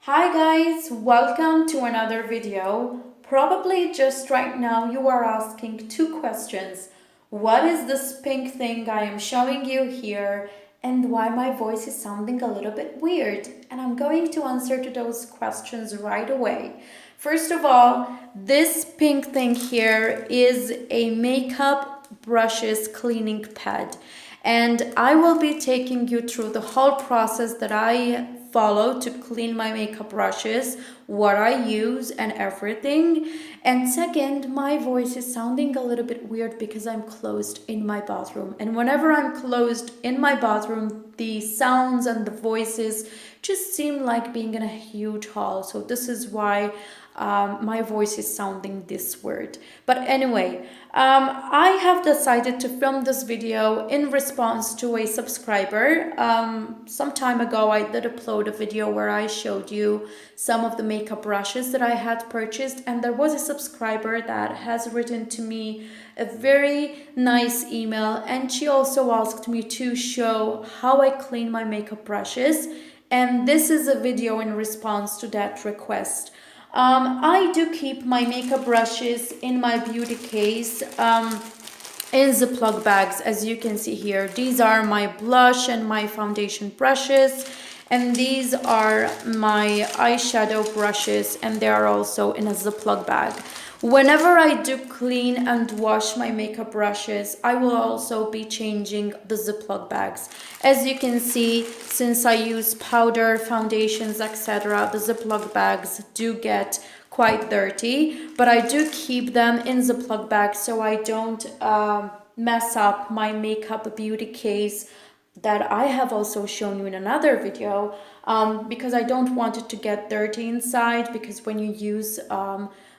Hi guys, welcome to another video. Probably just right now you are asking two questions. What is this pink thing I am showing you here and why my voice is sounding a little bit weird? And I'm going to answer to those questions right away. First of all, this pink thing here is a makeup brushes cleaning pad. And I will be taking you through the whole process that I follow to clean my makeup brushes, what I use and everything. And second, my voice is sounding a little bit weird because I'm closed in my bathroom. And whenever I'm closed in my bathroom, the sounds and the voices just seem like being in a huge hall. So this is why my voice is sounding this weird. But anyway, I have decided to film this video in response to a subscriber. Some time ago I did upload a video where I showed you some of the makeup brushes that I had purchased, and there was a subscriber that has written to me a very nice email, and she also asked me to show how I clean my makeup brushes, and this is a video in response to that request. I do keep my makeup brushes in my beauty case in Ziploc bags, as you can see here. These are my blush and my foundation brushes, and these are my eyeshadow brushes, and they are also in a Ziploc bag. Whenever I do clean and wash my makeup brushes, I will also be changing the Ziploc bags. As you can see, since I use powder, foundations, etc., the Ziploc bags do get quite dirty, but I do keep them in Ziploc bags so I don't mess up my makeup beauty case that I have also shown you in another video, because I don't want it to get dirty inside, because when you use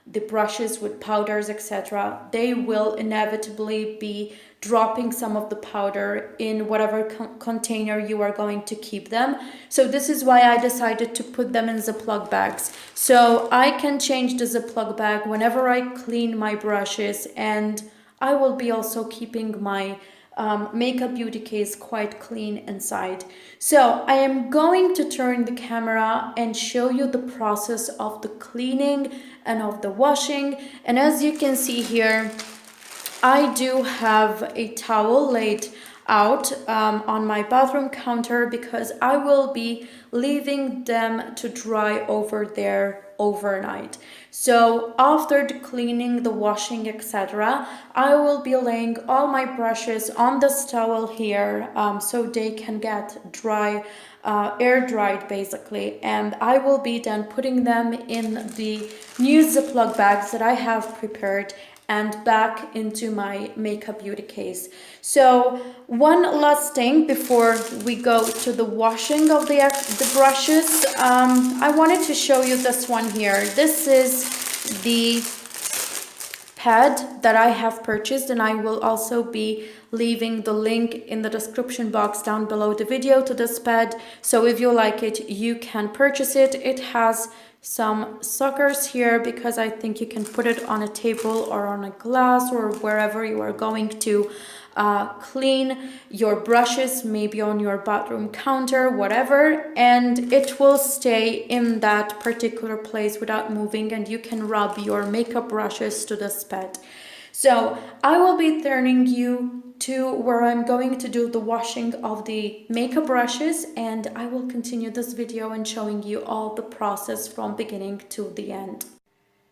the brushes with powders, etc., they will inevitably be dropping some of the powder in whatever container you are going to keep them. So this is why I decided to put them in Ziploc bags, so I can change the Ziploc bag whenever I clean my brushes, and I will be also keeping my makeup beauty case quite clean inside. So I am going to turn the camera and show you the process of the cleaning and of the washing. And as you can see here, I do have a towel laid out on my bathroom counter because I will be leaving them to dry over there overnight. So after the cleaning, the washing, etc., I will be laying all my brushes on this towel here so they can get dry, air dried basically, and I will be then putting them in the new Ziploc bags that I have prepared and back into my makeup beauty case. So one last thing before we go to the washing of the brushes, I wanted to show you this one here. This is the pad that I have purchased, and I will also be leaving the link in the description box down below the video to this pad, so if you like it you can purchase it. It has some suckers here because I think you can put it on a table or on a glass or wherever you are going to clean your brushes, maybe on your bathroom counter, whatever, and it will stay in that particular place without moving, and you can rub your makeup brushes to this pad. So I will be turning you to where I'm going to do the washing of the makeup brushes, and I will continue this video and showing you all the process from beginning to the end.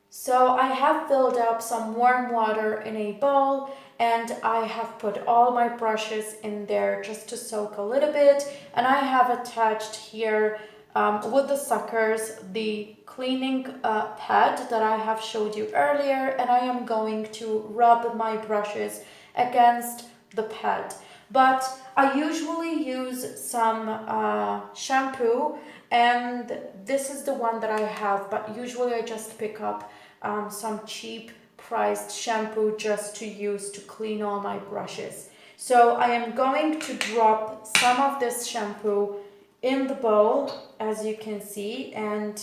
So I have filled up some warm water in a bowl, and I have put all my brushes in there just to soak a little bit, and I have attached here with the suckers the cleaning pad that I have showed you earlier, and I am going to rub my brushes against the pad. But I usually use some shampoo, and this is the one that I have, but usually I just pick up some cheap priced shampoo just to use to clean all my brushes. So I am going to drop some of this shampoo in the bowl, as you can see, and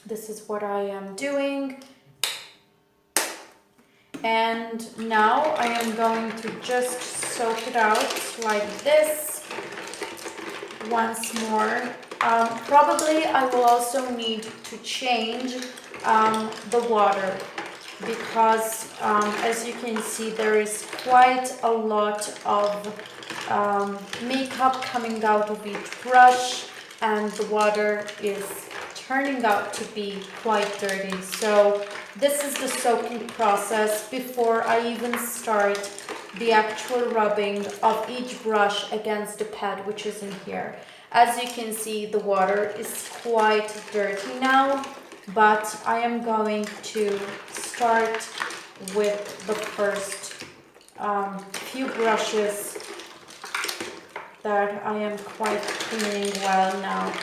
this is what I am doing. And now I am going to just soak it out like this once more Probably I will also need to change the water because as you can see there is quite a lot of makeup coming out of each brush and the water is turning out to be quite dirty. So this is the soaking process before I even start the actual rubbing of each brush against the pad which is in here. As you can see, the water is quite dirty now, but I am going to start with the first few brushes that I am quite cleaning well now.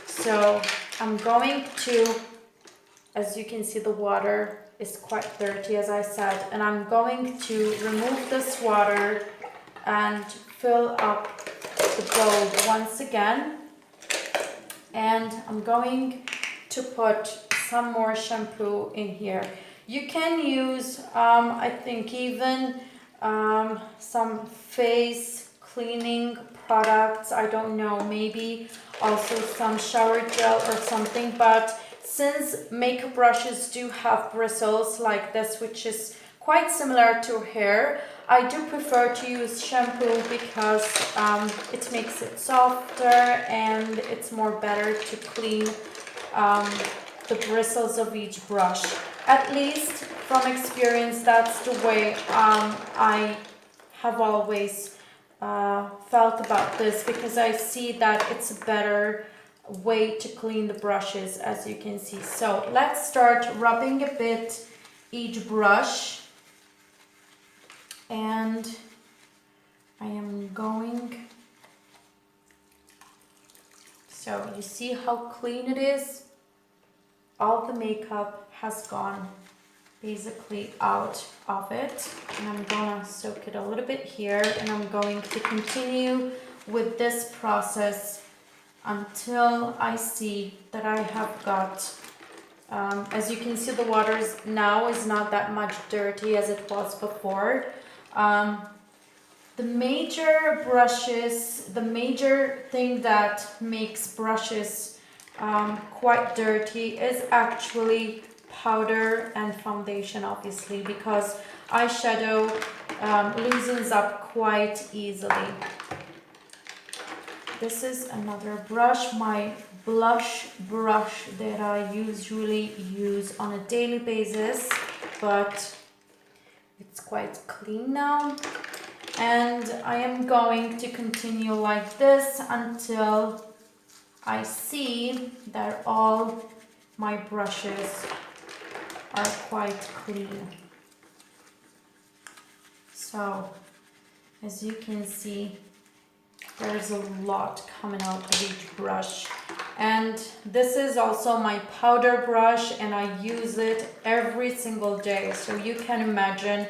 So I'm going to, as you can see, the water is quite dirty as I said, and I'm going to remove this water and fill up the bowl once again, and I'm going to put some more shampoo in here. You can use I think even some face cleaning products, I don't know, maybe also some shower gel or something, but since makeup brushes do have bristles like this, which is quite similar to hair, I do prefer to use shampoo because it makes it softer and it's more better to clean the bristles of each brush. At least from experience, that's the way I have always felt about this, because I see that it's a better way to clean the brushes, as you can see. So let's start rubbing a bit each brush, and I am going, so you see how clean it is. All the makeup has gone basically out of it, and I'm gonna soak it a little bit here, and I'm going to continue with this process until I see that I have got as you can see, the water now is not that much dirty as it was before. The major brushes, the major thing that makes brushes quite dirty is actually powder and foundation, obviously, because eyeshadow loosens up quite easily. This is another brush, my blush brush that I usually use on a daily basis, but it's quite clean now. And I am going to continue like this until I see that all my brushes are quite clean. So, as you can see, there's a lot coming out of each brush. And this is also my powder brush, and I use it every single day. So you can imagine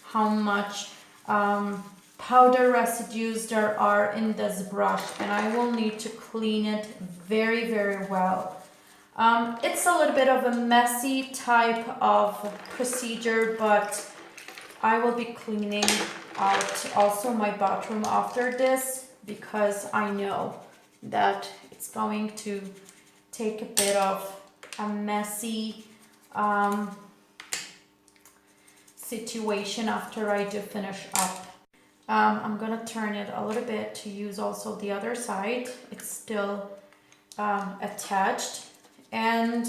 how much powder residues there are in this brush, and I will need to clean it very, very well. It's a little bit of a messy type of procedure, but I will be cleaning out also my bathroom after this, because I know that it's going to take a bit of a messy situation after I do finish up. I'm gonna turn it a little bit to use also the other side. It's still attached, and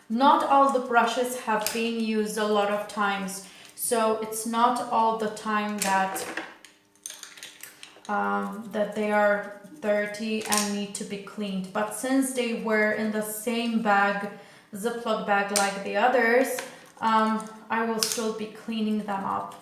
not all the brushes have been used a lot of times, so it's not all the time that that they are dirty and need to be cleaned. But since they were in the same bag, Ziploc bag like the others, I will still be cleaning them up.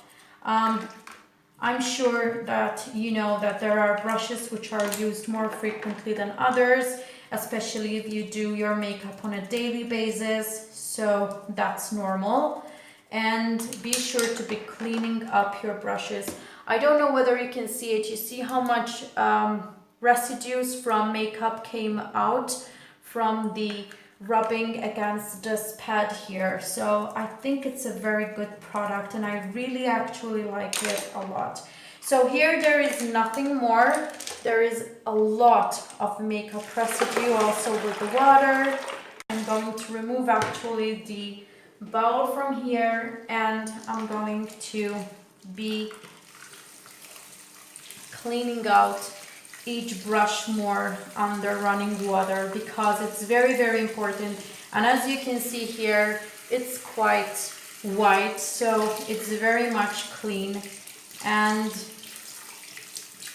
I'm sure that you know that there are brushes which are used more frequently than others, especially if you do your makeup on a daily basis, so that's normal. And be sure to be cleaning up your brushes. I don't know whether you can see it. You see how much residues from makeup came out from the rubbing against this pad here. So I think it's a very good product, and I really actually like it a lot. So here there is nothing more. There is a lot of makeup residue also with the water. I'm going to remove actually the bowl from here, and I'm going to be cleaning out each brush more under running water, because it's very, very important. And as you can see here, it's quite white, so it's very much clean. And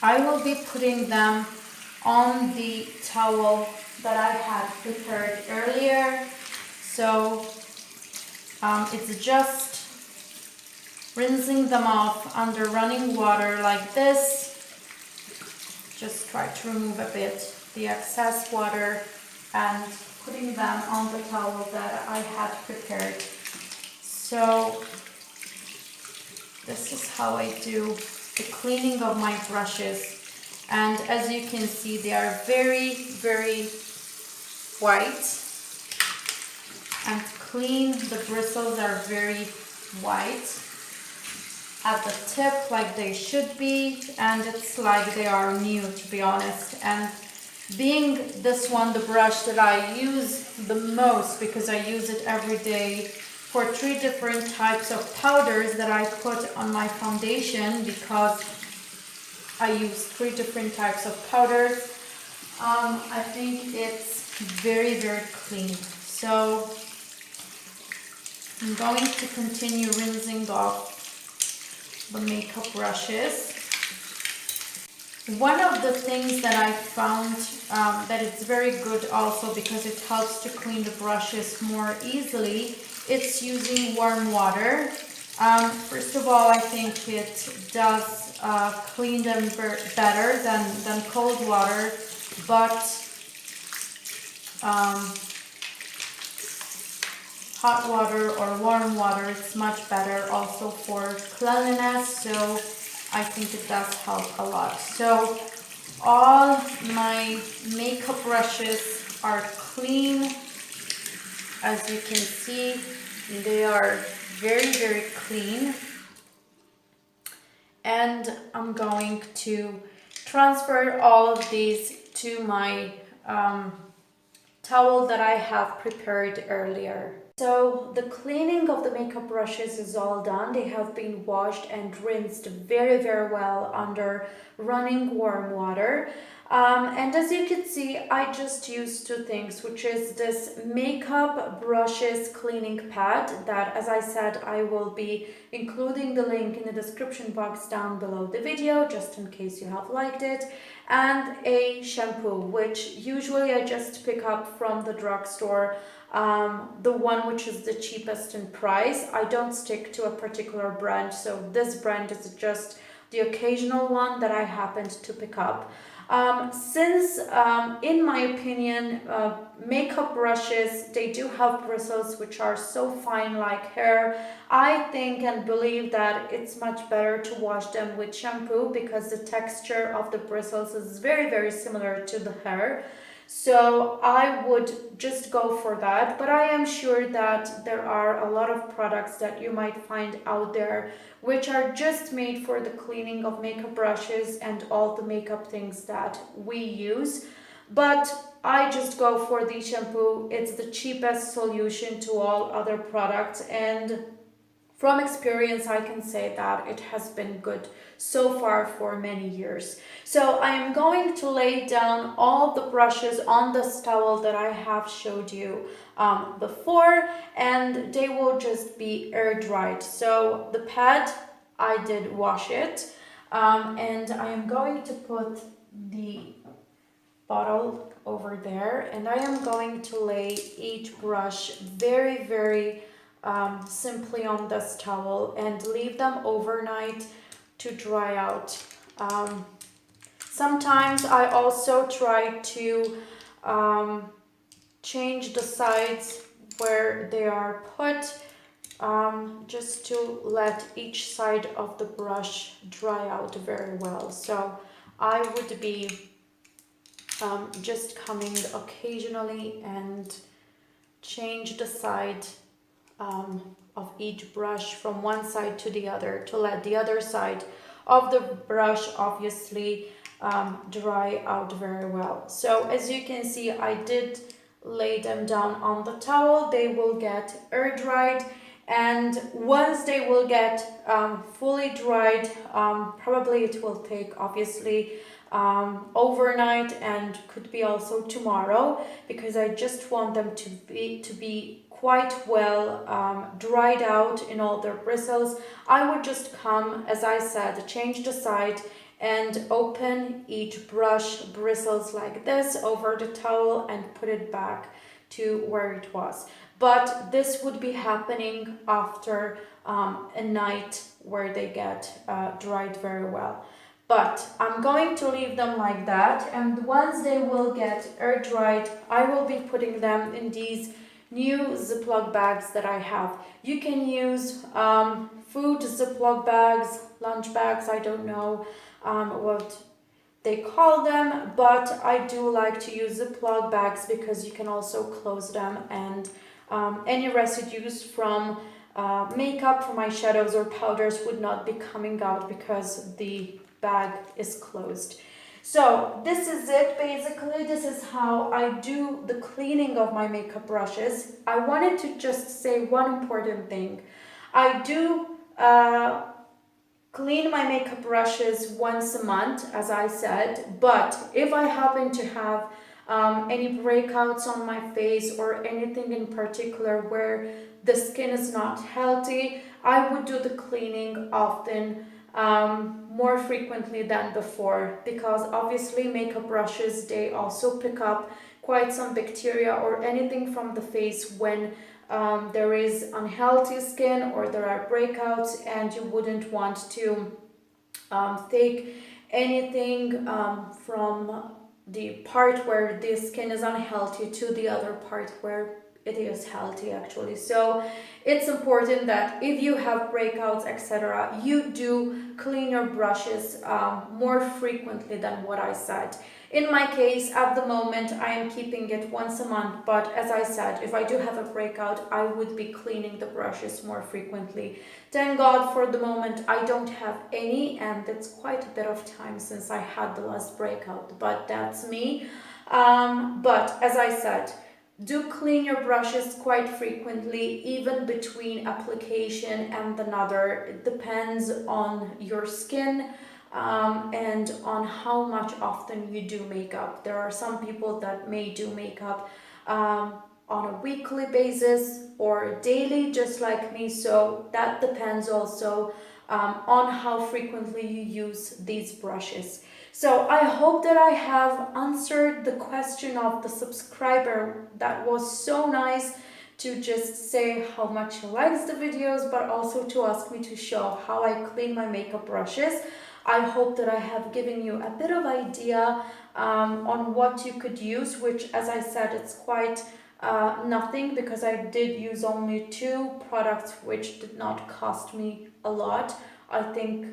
I will be putting them on the towel that I had prepared earlier. So it's just rinsing them off under running water like this. Just try to remove a bit the excess water and putting them on the towel that I had prepared. So this is how I do the cleaning of my brushes. And as you can see, they are very, very white and clean. The bristles are very white at the tip, like they should be, and it's like they are new, to be honest. And being this one the brush that I use the most, because I use it every day for 3 different types of powders that I put on my foundation, because I use 3 different types of powders. I think it's very, very clean. So I'm going to continue rinsing off the makeup brushes. One of the things that I found that it's very good also, because it helps to clean the brushes more easily, it's using warm water. First of all, I think it does clean them better than cold water, but hot water or warm water, it's much better also for cleanliness, so I think it does help a lot. So all my makeup brushes are clean. As you can see, they are very, very clean. And I'm going to transfer all of these to my towel that I have prepared earlier. So the cleaning of the makeup brushes is all done. They have been washed and rinsed very, very well under running warm water. And as you can see, I just used 2 things, which is this makeup brushes cleaning pad that, as I said, I will be including the link in the description box down below the video, just in case you have liked it, and a shampoo, which usually I just pick up from the drugstore. The one which is the cheapest in price. I don't stick to a particular brand, so this brand is just the occasional one that I happened to pick up. Since in my opinion, makeup brushes, they do have bristles which are so fine like hair, I think and believe that it's much better to wash them with shampoo, because the texture of the bristles is very, very similar to the hair. So I would just go for that, but I am sure that there are a lot of products that you might find out there which are just made for the cleaning of makeup brushes and all the makeup things that we use. But I just go for the shampoo. It's the cheapest solution to all other products, and from experience, I can say that it has been good so far for many years. So I am going to lay down all the brushes on this towel that I have showed you before, and they will just be air dried. So the pad, I did wash it, and I am going to put the bottle over there, and I am going to lay each brush very, very simply on this towel and leave them overnight to dry out. Sometimes I also try to change the sides where they are put, just to let each side of the brush dry out very well. So I would be just coming occasionally and change the side of each brush from one side to the other to let the other side of the brush obviously dry out very well. So as you can see, I did lay them down on the towel. They will get air dried, and once they will get fully dried, probably it will take obviously overnight, and could be also tomorrow, because I just want them to be quite well dried out in all their bristles. I would just come, as I said, change the side and open each brush bristles like this over the towel and put it back to where it was. But this would be happening after a night where they get dried very well. But I'm going to leave them like that, and once they will get air dried, I will be putting them in these new Ziploc bags that I have. You can use food Ziploc bags, lunch bags, I don't know what they call them, but I do like to use Ziploc bags because you can also close them, and any residues from makeup, from eyeshadows or powders would not be coming out because the bag is closed. So this is it basically. This is how I do the cleaning of my makeup brushes. I wanted to just say one important thing. I do clean my makeup brushes once a month, as I said, but if I happen to have any breakouts on my face or anything in particular where the skin is not healthy, I would do the cleaning often, more frequently than before, because obviously makeup brushes, they also pick up quite some bacteria or anything from the face when there is unhealthy skin or there are breakouts, and you wouldn't want to take anything from the part where the skin is unhealthy to the other part where it is healthy actually. So it's important that if you have breakouts, etc., you do clean your brushes more frequently than what I said. In my case, at the moment, I am keeping it once a month, but as I said, if I do have a breakout, I would be cleaning the brushes more frequently. Thank God for the moment I don't have any, and it's quite a bit of time since I had the last breakout, but that's me. But as I said, do clean your brushes quite frequently, even between application and another. It depends on your skin and on how much often you do makeup. There are some people that may do makeup on a weekly basis or daily, just like me, so that depends also on how frequently you use these brushes. So I hope that I have answered the question of the subscriber. That was so nice to just say how much he likes the videos, but also to ask me to show how I clean my makeup brushes. I hope that I have given you a bit of idea on what you could use, which, as I said, it's quite nothing, because I did use only 2 products which did not cost me a lot. I think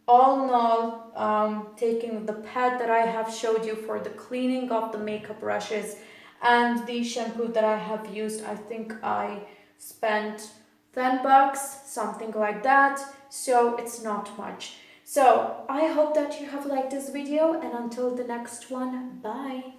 all in all, taking the pad that I have showed you for the cleaning of the makeup brushes and the shampoo that I have used, I think I spent $10, something like that, so it's not much. So I hope that you have liked this video, and until the next one, bye!